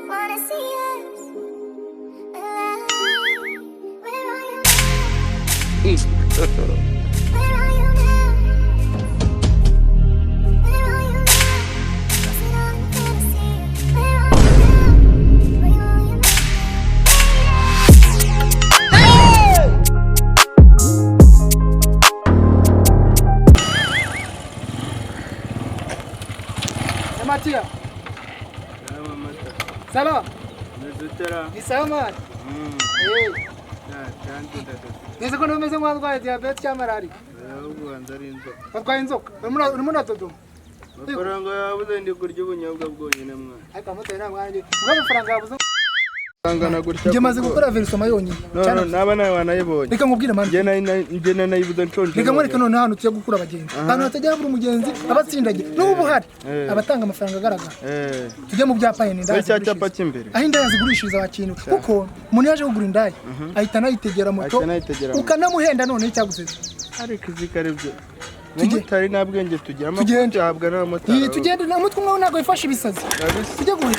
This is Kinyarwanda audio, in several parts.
wanna see us alive. Where are you now? Where are you now? Where are you now? Was it all in fantasy? Where are you now? Where are you now? Matia. Salam. Ni sawa. Nise ko nomeze nk'warwaye diabete cyangwa malariya. Ahubwo ndari inzoka. Warwaye inzoka. Urimo Dodoma. Amafaranga yabuze ndi kurya ubunyobwa bwonyine mwana. Ariko amuteye nta mwanjye. Ubwo amafaranga yabuze. Angana gutya. Nge maze gukora verisoma yonyine. Cyane naba nawe wanayibonye. Reka nkubwire manje. Nge nayibuze nshonje. Reka mwereke none hano tuye gukura abagenzi. Hano hatajya buri umugenzi abatsindage. N'ubu hari. Abatanga amafaranga agaragara. Tujye mu byapa yene ndazi. Cya cyapa cy'imbere. Aho indaya zigurishiriza abakintu. Kuko umuntu yaje kugura indaya. Ahita nayitegera moto. Ukanamuhenda none cyaguseze. Ariko izikarebye. Mutari nabwenge tugira amakuru yahabwa n'abamotari. Iyi tugende na mutwe umwe nago ifasha ibisazi. Tujye guhe.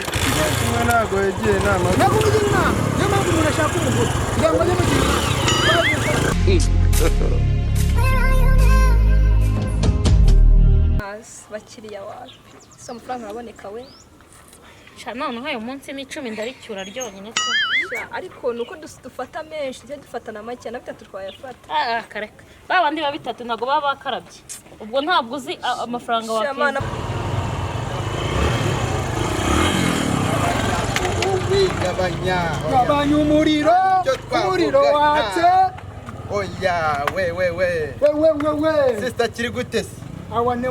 Umwe nago yagiye nama. Nago mugira inama. Niyo mpamvu umuntu ashaka umugore. Kugira ngo ajye mugira inama. Bakiriya wacu. So amafaranga araboneka we. None nk'ayo munsi n'icumi ndaricyura ryonyine ko. Ariko nuko dufata menshi tujye dufatana make na bitatu twayafata. Kareka. Babandi ba bitatu nago baba bakarabye. Ubwo ntabwo uzi amafaranga wakwiye. Gabanya umuriro watse. Oya we. We. Sister kiri gute se? Awane.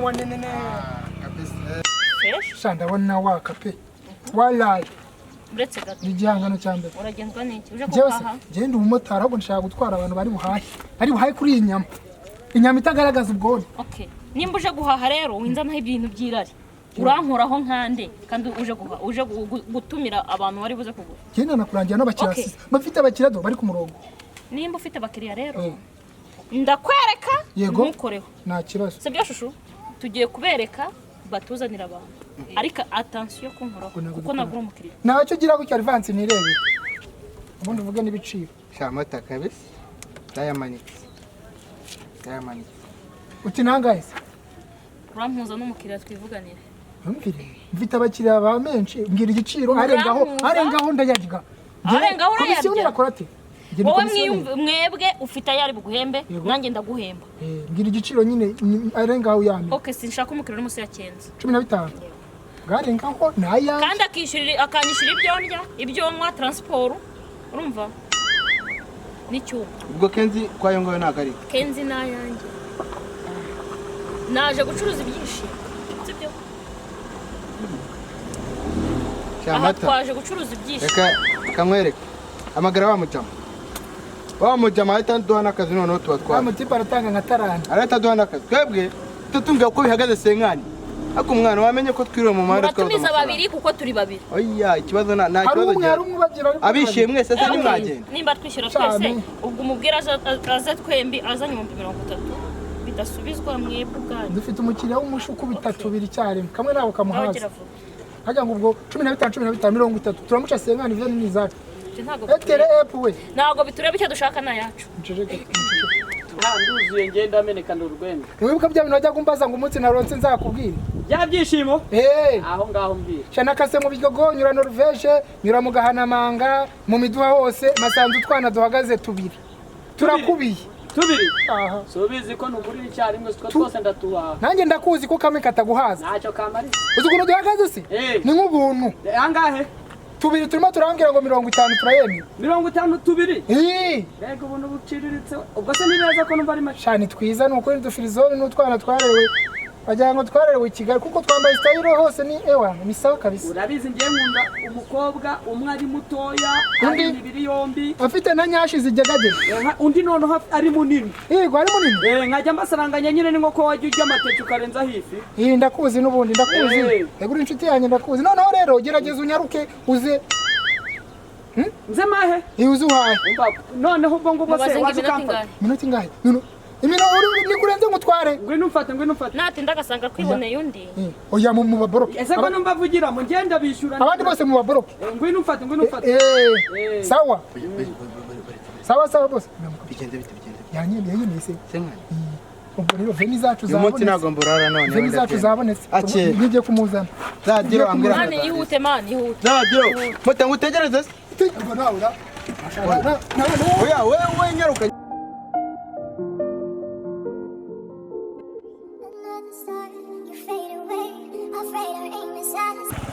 Kabisa. Shanda wana waka pe. Wallahi. Uretse gato. Igihangano cyambere. Uragenzwa n'iki? Uje kuhaha? Genda umumotari ahubwo nshaka gutwara abantu bari buhahe. Bari buhahe kuri inyama. Inyama itagaragaza ubwone. Okay. Nimba uje guhaha rero winzanaho ibintu byirari. Urankoraho nkande kandi uje gutumira abantu bari buze kugura. Genda nakurangira n'abakiriya. Bafite abakiriya bari ku murongo. Nimba ufite abakiriya rero. Ndakwereka ntukoreho. Nta kibazo. Sibyo shushu? Tugiye kubereka batuzanira abantu. Ariko attention kunkoraho kuko nagura umukiriya. Ntacyo gira gutya advance nirebe. Ubundi uvuge n'ibiciro. Shamata kabisa. Dayamanitse. Uti nangahe? Urampuza n'umukiriya twivuganire. Mfite abakiriya ba menshi mbwira igiciro arengaho ndayajya. Arengaho urayarya. Urakora ate? Wowe mwebwe ufite ayari buguhembe nanjye ndaguhemba. Mbwira igiciro nyine arengaho yame. Okay, sinshaka umukiriya n'umusi ya 15. Garengaho naya. Kandi akanyishira ibyo nywa transport. Urumva? Nicyo. Ubwo Kenzi kwayo ngo nagari. Kenzi nayanjye. Naje gucuruza ibyinshi. Sibyo? Shamata. Twaje gucuruza ibyinshi. Reka kamwereke. Amagara wa mujama ahita duha n'akazi noneho tubatwara. Amutipa aratanga nka tarana. Arahita duha n'akazi. Twebwe tutumvira ko bihagaze senkani. Ako umwana wamenye ko twiriwe mu mahoro twatumiza babiri kuko turi babiri. Oya ikibazo nta kibazo cyane. Abishiye mwese se nimwagenda. Nimba twishyura twese ubwo umubwira aza twembi azanye 30 bidasubizwa mwebwe ubwanyu. Dufite umukiriya w'umushuku bitatu biri cyaremwe. Kamwe nabo kamuhaza. Hajya ngo ubwo 15 30 turamuca senkani veni nizacu. Etere epu we. Nago bitureba icyo dushaka na yacu. Nduzuye ngenda ameneka ndurwembe. Wibuka bya bintu wajya kumbaza ngo umunsi naronse nzakubwira. Bya byishimo? Aho ngaho mbira. Cyana kase mu bigogo nyura Norvege, nyura mu gahanamanga, mu miduha hose masanzu twana duhagaze tubiri. Turakubiye. Tubiri? Aha. So bizi ko nugurira icyarimwe twose ndatuha. Nanjye ndakuzi ko kamwe kataguhaza. Ntacyo kamari. Uzi ukuntu duhagaze se? Ni nk'ubuntu. Angahe? Tubiri turimo turangira ngo 50 turayemye. 50 tubiri? Rego ubuntu buciriritse. Ubwo se nibeza ko numva ari mashani twiza nuko dufirizone n'utwana twarerewe. Bajya ngo twarerewe Kigali kuko twambaye style hose ni ewa ni sawa kabisa. Urabizi ngiye nkunda umukobwa umwe ari mutoya ari ibiri yombi. Afite na nyashi zijyagaje. Undi noneho ari munini. Yego ari munini. Nkajya mbasaranganya nyine ni nkoko wajya urya amateke ukarenza hifi. Ndakuzi n'ubundi ndakuzi. Yego inshuti yanjye ndakuzi. Noneho rero gerageza unyaruke uze. Nze mahe? Uze uhaye. Noneho ubwo ngubwo se wazi kampa. Minoti ngahe? imino uri ni kurenze ngutware ngwino ufate natinda agasanga kwiboneye undi oya mu baboroke ese ko numva vugira mu ngenda bishura abandi bose mu baboroke ngwino ufate sawa sawa bose bigende yanyemeye se senkani ubwo rero veni zacu uyu munsi ntabwo mburara none veni zacu zabonetse Ake. ngiye kumuzana zadiro ambwira mani yihute zadiro muta ngutegereze ubwo nawe oya wewe nyaruka Another star, you fade away. Afraid our aim is satisfied.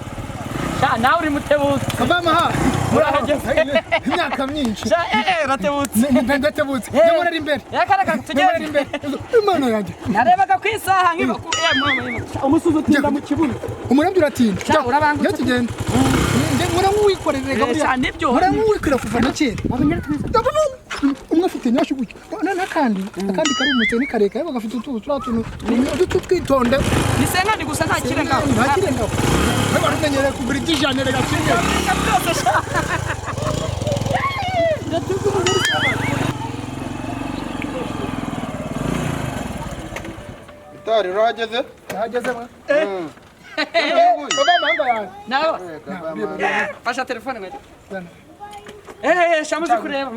sha nawe uri mutebutse kavama ha murahageze imyaka myinshi sha ratebutse ndatebutse nyamara ari imbere yakaraka tugende imbere imana yanjye narebaga ku isaha nkiba umusuzu utinda mu kibuno umurabyo uratinda Sha, urabangutse. iyo tugenda mura nk'uwikorera gahunda sha nibyo mura nk'uwikorera kuva na kera umwe afite nyashyu gutya n'akandi kari umutse ni kareka ariko gafite utu twitonde nisenkani gusa nta kirenga nta kirenga we warumenyereye kugura iby'ijanire gakinya byose sha itari urahageze yahageze mwa baba mamba yawe nawe fasha telefone ngwete sha muzi kureba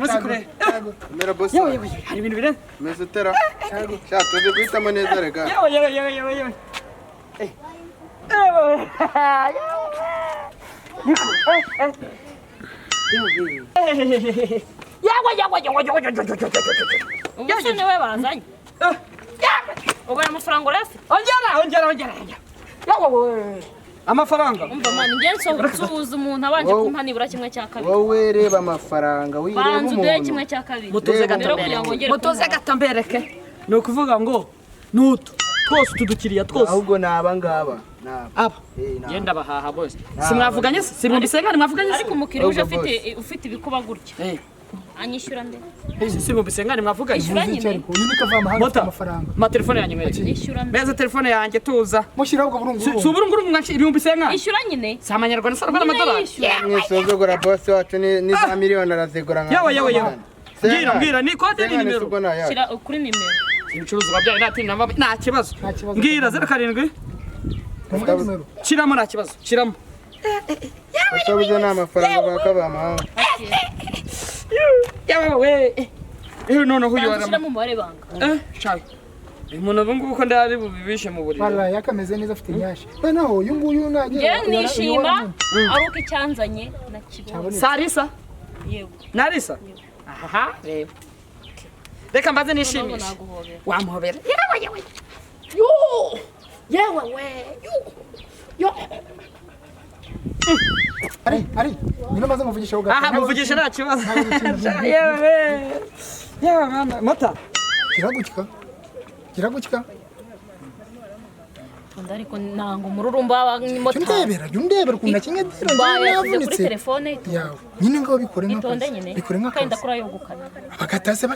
mera boss yewe hari ibintu bire meze tera sha tuzi guhitamo neza rega yewe ubuse niwe bazanye ubona amafaranga urafite ongera amafaranga umva mani ngiye nsuhuza umuntu abanje kumpa nibura kimwe cya kabiri wowe reba amafaranga wireba banza uduhe umuntu kimwe cya kabiri mutuze Rero kugira ngo ngere mutuze gatambereke ni ukuvuga ngo nutu twose utudukiriya twose ahubwo ni abangaba aba genda bahaha bose simwavuganye se si ibihumbi senkani mwavuganye se ariko umukiriya uje ufite ibikuba gutya anyishyura nde si ibihumbi senkani mwavuganye ishyura nyine uyu kava amahanga afite mota amafaranga amatelefone yanjye mwese ishyura nde meza telefone yanjye tuza mushyiraho ubwo burungu si uburunguru mwaci ibihumbi senkani ishyura nyine si amanyarwanda sarwa n'amadolari mwisuzugura boss wacu ni za miliyoni arazigura nka yewe mbwira ni kode ni nimero shyira kuri nimero ibicuruzwa byayo nta kibazo mbwira 07 kiramo nta kibazo kiramo utabuze n'amafaranga bakaba amahanga yewe none huyu shyira mu mubare banga shawe umuntu ubu ngubu ko ndari bubibishe mu buriri wala yakameze neza afite nyashi noneho uyu nguyu njye nishima ari uko icyanzanye na kibonye sarisa yego narisa aha reba reka mbaze nishimishe wamuhobera ari nyine maze muvugisha ugato aha muvugisha nta kibazo yewe mwana mota kiragukika ariko nango mururumba ndebera ukuntu kimwe kuri telefone yawe nyine ngo bikore itonde nyine kandi kuri ayo gukana bakatase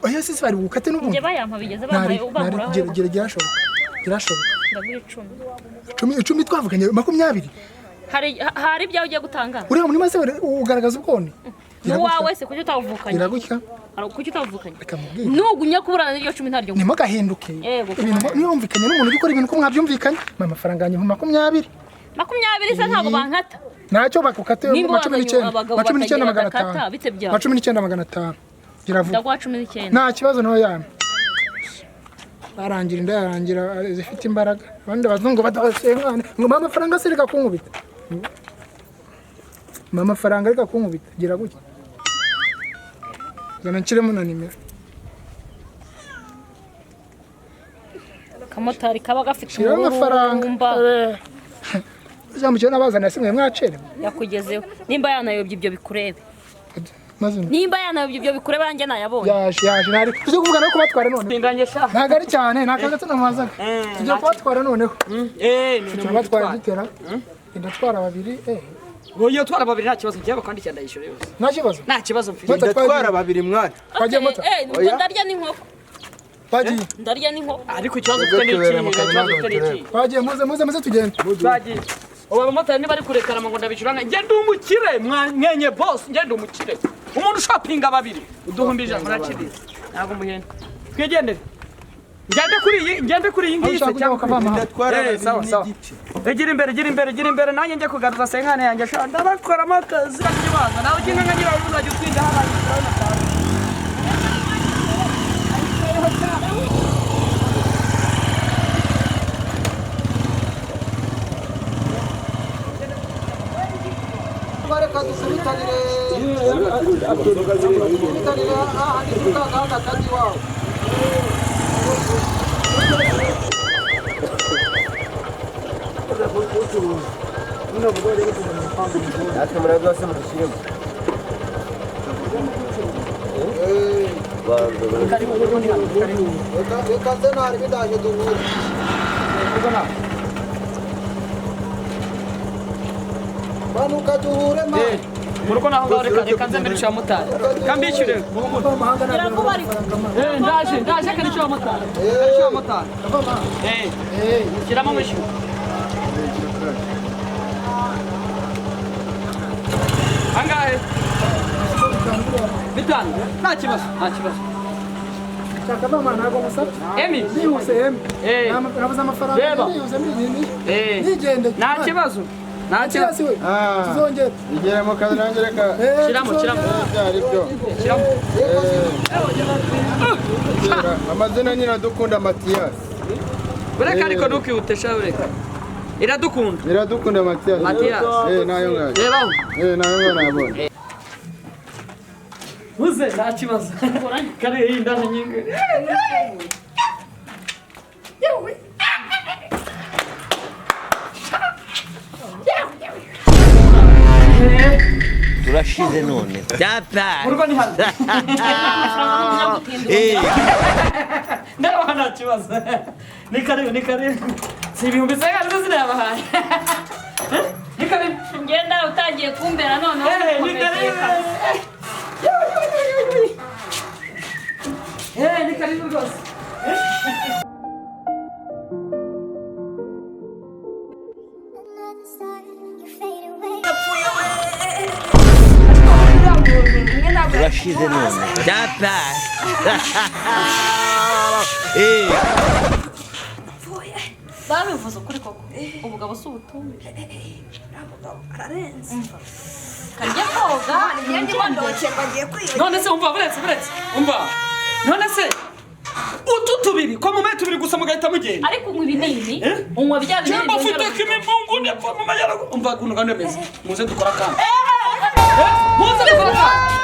oya sisi bari gukate n'ubundi nje bayampa bigeze bampaye ubagura girashoboka ndabwira 10 twavuganye 20 hari ibyawe ugiye gutanga uriya muri maze ugaragaza ubwone nuwawe se kuki utavukanye iragukika kuki utavukanye nugunya kuburana n'iryo 10 ntaryo nimo gahinduke ibintu niyumvikanye n'umuntu gikora ibintu ko mwabyumvikanye amafaranga yanyu 20 se ntago bankata ntacyo bakukate 19 giravuga ndagwa 19 nta kibazo no yame barangira ndarangira zifite imbaraga abandi bazungu badasenkana ngo mama faranga sirika kunkubita mama faranga reka kunkubita gira gutya zana nshyiremo na nimero kamotari kaba gafite amafaranga uzamukira nabazana simwe mwacere yakugezeho nimba yanayobye ibyo bikurebe mazina nimba yanayobye ibyo bikurebe yanjye nayabonye yaje nari tujye kuvugana no kubatwara none ndangye sha ntago ari cyane nakaga tunamazaga tujye kubatwara noneho kubatwara dutera ndatwara babiri Wowe twara babiri nta kibazo cyaba kandi cyandayishyura yose. Nta kibazo mfite. Ndatwara babiri mwana. Kwagiye mota. Ndarya n'inkoko. Bagiye. Ndarya n'inkoko. Ariko ikibazo mfite ni iki? Bagiye muze tugende. Bagiye. Oba mota ni bari kurekana ngo ndabicuranga. Ngende umukire mwenye boss ngende umukire. Umuntu shoppinga babiri. Uduhumbije murakibiza. Ntabwo muhenda. twigendere ngende kuri iyi ngiyi se cyangwa sawa gira imbere nanjye njye kugaruza senkane yanjye sha ndabakoramo akazi kibaza nawe uginga nka nyirawo uzajya utwinda hano Reka dusubitanire ahandi tukagahanda kazi iwawe natwe murabyose mudushyiremo reka se ntari bidaje duhure banuka duhure ma muruko naho ngaho reka nze mbere cya motari kambishyure ndaje kari cya motari shyiramo mwishyure angahe bitanu nta kibazo Shaka mama ntago musabye. Emi Nihuse Emi. Nabuze amafaranga. Nihuse mbizindi. Nigende. Nta kibazo. Nta kibazo. Tuzongera. igere mu kazi nanjye reka Shiramo. byari byo Shiramo. amazina nyina dukunda Mathias. Bureka ariko ntukihutesha bureka. Iradukunda Mathias. Nayo ngayo. Rebaho. Nayo ngayo nabonye. Uze nta kibazo. Kare iyi ndana nyingi. turashize none data Urwo ni hano. Ndaba nta kibazo. Ni kare. Si ibihumbi senga nzo zinabahaye. Ni kare. Ngenda utangiye kumbera none. Ni kare. Ni kare rwose. Another star, you fade away. turashize none data Babivuze ukuri koko. Ubugabo si ubutumbi. ararenze Kajya koga. None se umva buretse. Umva. None se utu tubiri ko mu tubiri gusa mugahita mugenda. Ariko unywa ibinini. Unywa bya binini. Cyangwa ufite kimibungu ne mu majyaruguru. Umva kuntu kandi meze. Muze dukora kandi. Muze dukora kandi.